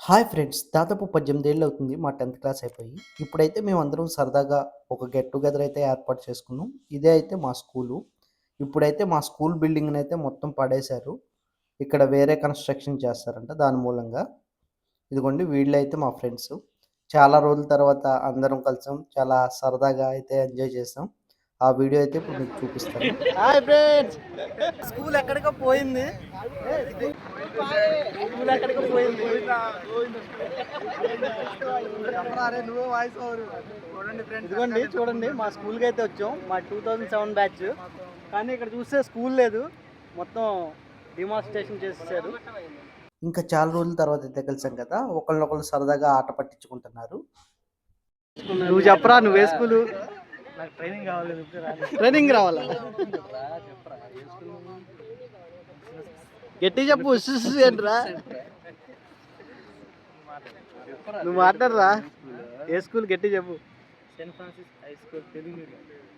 Hi friends! దాదాపు 18 ఏళ్ళు అవుతుంది మా 10థ్ క్లాస్ అయిపోయి. ఇప్పుడైతే మేమందరం సరదాగా ఒక గెట్ టుగెదర్ అయితే ఏర్పాటు చేసుకున్నాం. ఇదే అయితే మా స్కూలు. ఇప్పుడైతే మా స్కూల్ బిల్డింగ్‌నైతే మొత్తం పడేశారు. ఇక్కడ వేరే కన్‌స్ట్రక్షన్ చేస్తారంట దాని మూలంగా. ఇదిగోండి వీళ్ళైతే మా ఫ్రెండ్సు. చాలా రోజుల తర్వాత అందరం కలిసాం. చాలా సరదాగా అయితే ఎంజాయ్ చేసాం. ఆ వీడియో అయితే ఇప్పుడు మీకు చూపిస్తాను. Hi friends! స్కూల్ ఎక్కడికో పోయింది. స్కూల్ ఎక్కడికో పోయింది. ఇదిగోండి చూడండి మా స్కూల్కి అయితే వచ్చాం. మా 2007 బ్యాచ్. కానీ ఇక్కడ చూస్తే స్కూల్ లేదు. మొత్తం డిమాన్స్ట్రేషన్ చేసేసారు. ఇంకా చాలా రోజుల తర్వాత అయితే కలిసాం కదా, ఒకళ్ళనొకళ్ళు సరదాగా ఆట పట్టించుకుంటున్నారు. నువ్వు చెప్పరా, నువ్వే స్కూలు? నాకు ట్రైనింగ్ కావాలి. ట్రైనింగ్ రావాలా? గట్టి చెప్పు. ఏంట్రా నువ్వు మాట్లాడరా? ఏ స్కూల్ గట్టి చెప్పు. Saint Francis high school Telugu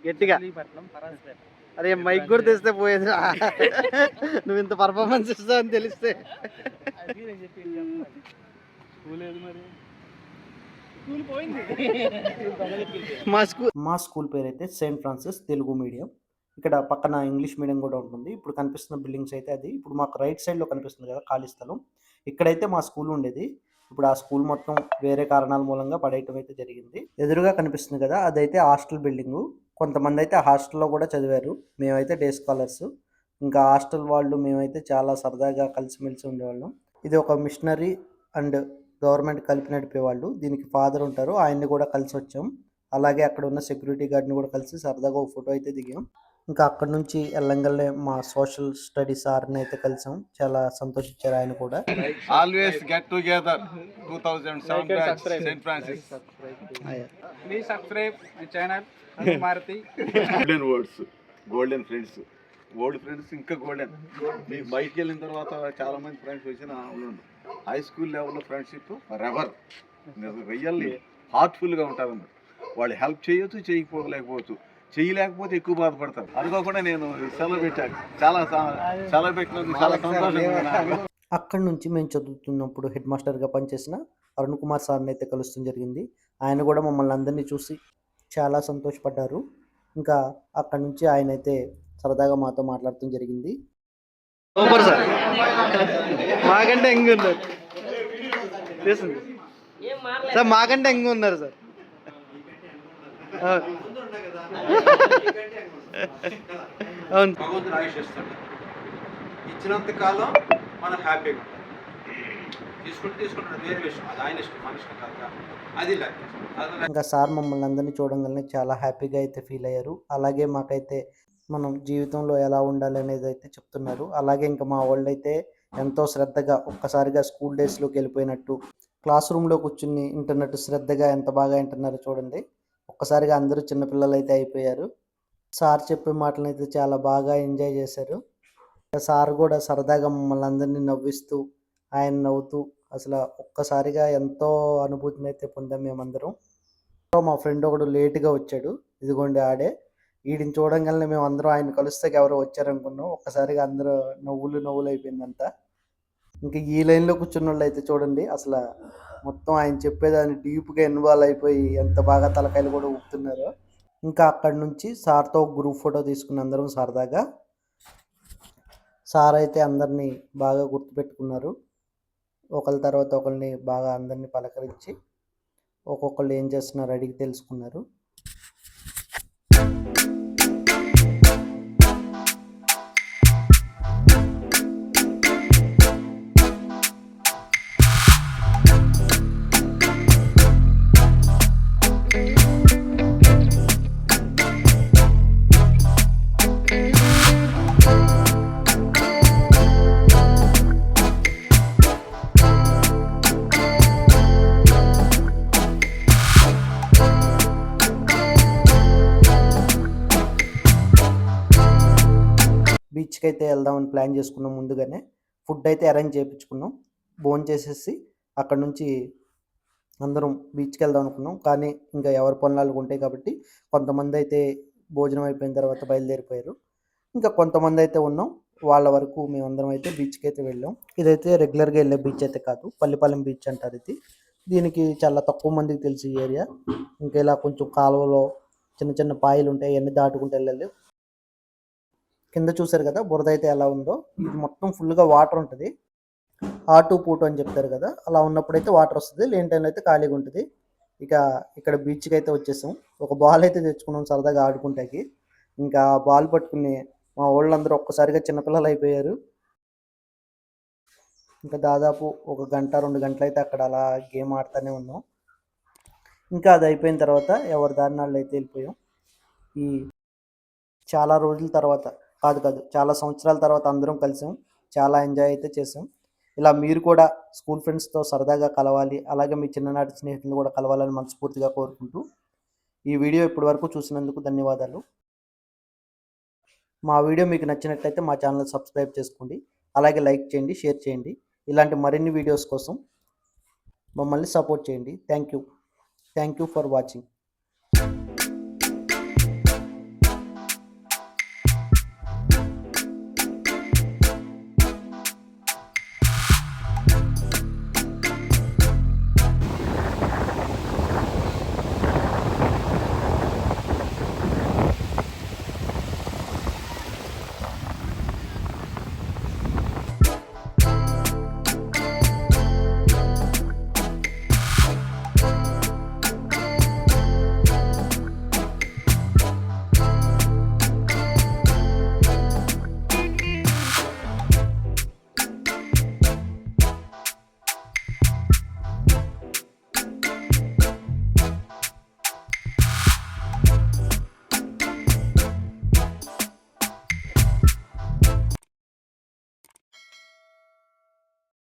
గట్టిగా. అరే మైక్ కూడా తెస్తే పోయేదిరా. నువ్వు ఇంత పర్ఫార్మెన్స్ ఇస్తావు అని తెలిస్తే. మా స్కూల్ పేరు అయితే సెయింట్ ఫ్రాన్సిస్ తెలుగు మీడియం. ఇక్కడ పక్కన ఇంగ్లీష్ మీడియం కూడా ఉంటుంది. ఇప్పుడు కనిపిస్తున్న బిల్డింగ్స్ అయితే అది. ఇప్పుడు మాకు రైట్ సైడ్లో కనిపిస్తుంది కదా ఖాళీ స్థలం, ఇక్కడైతే మా స్కూల్ ఉండేది. ఇప్పుడు ఆ స్కూల్ మొత్తం వేరే కారణాల మూలంగా పడేయటం అయితే జరిగింది. ఎదురుగా కనిపిస్తుంది కదా, అదైతే హాస్టల్ బిల్డింగు. కొంతమంది అయితే హాస్టల్లో కూడా చదివారు. మేమైతే డే స్కాలర్స్. ఇంకా హాస్టల్ వాళ్ళు మేమైతే చాలా సరదాగా కలిసిమెలిసి ఉండేవాళ్ళం. ఇది ఒక మిషనరీ అండ్ గవర్నమెంట్ కలిపి నడిపేవాళ్ళు. దీనికి ఫాదర్ ఉంటారు, ఆయన్ని కూడా కలిసి వచ్చాం. అలాగే అక్కడ ఉన్న సెక్యూరిటీ గార్డ్ని కూడా కలిసి సరదాగా ఒక ఫోటో అయితే దిగాం. ఇంకా అక్కడ నుంచి వెళ్ళంగానే మా సోషల్ స్టడీ సార్ని అయితే కలిసాం. చాలా సంతోషించారు ఆయన కూడా. Always get together 2007 batch Saint Francis. Please subscribe my channel Maruti. Golden words, golden friends, old friends ఇంకా గోల్డెన్. మీకు బయటికి వెళ్ళిన తర్వాత చాలా మంది ఫ్రెండ్స్ వచ్చిన ఉండు. హై స్కూల్ లెవెల్లో ఫ్రెండ్షిప్ ఫరెవర్ రియల్లీ హార్ట్ఫుల్గా ఉంటుంది. వాళ్ళు హెల్ప్ చేయొచ్చు, చేయకపోలేకపోవచ్చు. చేయలేకపోతే ఎక్కువ బాధపడతారు. అనుకోకుండా నేను సెలవు పెట్టాను. సెలవు పెట్టినందుకు చాలా సంతోషంగా. అక్కడి నుంచి మేము చదువుతున్నప్పుడు హెడ్ మాస్టర్గా పనిచేసిన అరుణ్ కుమార్ సార్ని అయితే కలుస్తాం జరిగింది. ఆయన కూడా మమ్మల్ని అందరినీ చూసి చాలా సంతోషపడ్డారు. ఇంకా అక్కడి నుంచి ఆయన అయితే సరదాగా మాతో మాట్లాడటం జరిగింది. సూపర్ సార్, మాకంటే ఎంగు ఉన్నారు సార్, మాకంటే ఎంగు ఉన్నారు సార్. అవును, భగవంతుడు ఆయుష్ ఇస్తాడు. ఇచ్చినంత కాలం మనం హ్యాపీగా తీసుకుంటాడు వేరే విషయం. అది ఆయన ఇష్టం, మన ఇష్టం కాదు. అది ఇంకా సార్ మమ్మల్ని అందరినీ చూడంగానే చాలా హ్యాపీగా అయితే ఫీల్ అయ్యారు. అలాగే మాకైతే మనం జీవితంలో ఎలా ఉండాలి అనేది అయితే చెప్తున్నారు. అలాగే ఇంకా మా వాళ్ళు అయితే ఎంతో శ్రద్ధగా ఒక్కసారిగా స్కూల్ డేస్లోకి వెళ్ళిపోయినట్టు క్లాస్ రూమ్లో కూర్చుని ఇంటర్నెట్ శ్రద్ధగా ఎంత బాగా వింటున్నారో చూడండి. ఒక్కసారిగా అందరూ చిన్నపిల్లలు అయితే అయిపోయారు. సార్ చెప్పే మాటలను అయితే చాలా బాగా ఎంజాయ్ చేశారు. సార్ కూడా సరదాగా మమ్మల్ని అందరినీ నవ్విస్తూ, ఆయన నవ్వుతూ అసలు ఒక్కసారిగా ఎంతో అనుభూతిని అయితే పొందాం మేమందరం. మా ఫ్రెండ్ ఒకడు లేటుగా వచ్చాడు, ఇదిగోండి ఆడే. వీడిని చూడంగానే మేము అందరం ఆయన కలిస్తే ఎవరో వచ్చారనుకున్నాం. ఒక్కసారిగా అందరూ నవ్వులు అయిపోయిందంతా. ఇంకా ఈ లైన్లో కూర్చున్న వాళ్ళు అయితే చూడండి, అసలు మొత్తం ఆయన చెప్పేదాన్ని డీప్గా ఇన్వాల్వ్ అయిపోయి ఎంత బాగా తలకాయలు కూడా ఊపుతున్నారో. ఇంకా అక్కడి నుంచి సార్తో గ్రూప్ ఫోటో తీసుకుని అందరం సరదాగా. సార్ అయితే అందరినీ బాగా గుర్తుపెట్టుకున్నారు. ఒకరి తర్వాత ఒకరిని బాగా అందరినీ పలకరించి ఒక్కొక్కళ్ళు ఏం చేస్తున్నారో అడిగి తెలుసుకున్నారు. బీచ్కి అయితే వెళ్దామని ప్లాన్ చేసుకున్నాం. ముందుగానే ఫుడ్ అయితే అరేంజ్ చేయించుకున్నాం. భోజనం చేసేసి అక్కడ నుంచి అందరం బీచ్కి వెళ్దాం అనుకున్నాం. కానీ ఇంకా ఎవరి పనులు ఉంటాయి కాబట్టి కొంతమంది అయితే భోజనం అయిపోయిన తర్వాత బయలుదేరిపోయారు. ఇంకా కొంతమంది అయితే ఉన్నాం. వాళ్ళ వరకు మేమందరం అయితే బీచ్కి అయితే వెళ్ళాం. ఇదైతే రెగ్యులర్గా వెళ్ళే బీచ్ అయితే కాదు, పల్లిపాలెం బీచ్ అంటారు ఇది. దీనికి చాలా తక్కువ మందికి తెలిసి ఈ ఏరియా. ఇంకా ఇలా కొంచెం కాలువలో చిన్న చిన్న పాయలు ఉంటాయి, అవన్నీ దాటుకుంటూ వెళ్ళాలి. కింద చూసారు కదా బురద అయితే ఎలా ఉందో, ఇది మొత్తం ఫుల్గా వాటర్ ఉంటుంది. ఆటు పూటు అని చెప్తారు కదా, అలా ఉన్నప్పుడైతే వాటర్ వస్తుంది, లేని టైంలో అయితే ఖాళీగా ఉంటుంది. ఇక ఇక్కడ బీచ్కి అయితే వచ్చేసాం. ఒక బాల్ అయితే తెచ్చుకున్నాం సరదాగా ఆడుకుంటాకి. ఇంకా బాల్ పట్టుకుని మా వాళ్ళందరూ ఒక్కసారిగా చిన్నపిల్లలు అయిపోయారు. ఇంకా దాదాపు 1 గంట 2 గంటలు అయితే అక్కడ అలా గేమ్ ఆడుతూనే ఉన్నాం. ఇంకా అది అయిపోయిన తర్వాత ఎవరి దారిన వాళ్ళు అయితే వెళ్ళిపోయాం. ఈ చాలా రోజుల తర్వాత చాలా సంవత్సరాల తర్వాత అందరం కలిసాం. చాలా ఎంజాయ్ అయితే చేసాం. ఇలా మీరు కూడా స్కూల్ ఫ్రెండ్స్తో సరదాగా కలవాలి, అలాగే మీ చిన్ననాటి స్నేహితులను కూడా కలవాలని మనస్ఫూర్తిగా కోరుకుంటూ, ఈ వీడియో ఇప్పటి వరకు చూసినందుకు ధన్యవాదాలు. మా వీడియో మీకు నచ్చినట్లయితే మా ఛానల్ సబ్స్క్రైబ్ చేసుకోండి, అలాగే లైక్ చేయండి, షేర్ చేయండి. ఇలాంటి మరిన్ని వీడియోస్ కోసం మమ్మల్ని సపోర్ట్ చేయండి. Thank you for watching.